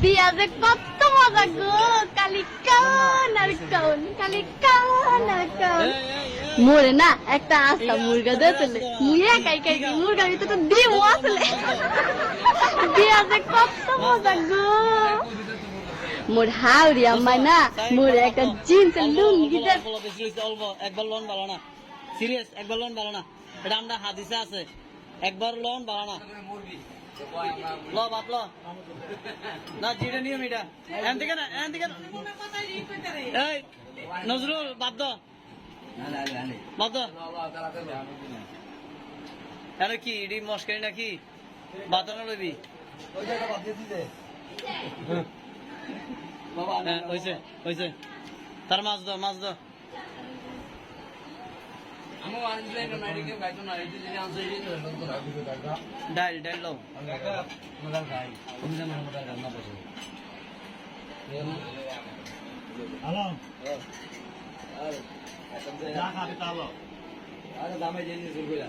বিয়া যে কত মজা গো, খালি কান আর কান, খালি কান আর কান। মোরে না একটা আস্তা মুরগা দিয়েছিলে, মুই একাই খাই মুরগার ভিতরে তো ডিমও আসলে। বিয়া যে কত মজা গো। মোর হাউরি আম্মাই না মোরে একটা জিন্সের লুঙ্গি দে। একবার লোন ভালো না, সিরিয়াস একবার লোন ভালো না, এটা আমরা হাদিসে আছে, একবার লোন ভালো না। ল বাপ ল না, যেটা নিয়ম এটা এন থেকে না, এন থেকে এই নজরুল বাদ বাদ আরে কি এটি মস্কারি নাকি বাতানো লবি হয়েছে হয়েছে তার মাছ দাও, মাছ দাও। ডাইল ডাইল দাও। হ্যালো যা খাবি তা লো। আরে দামে জেনে শুরু করে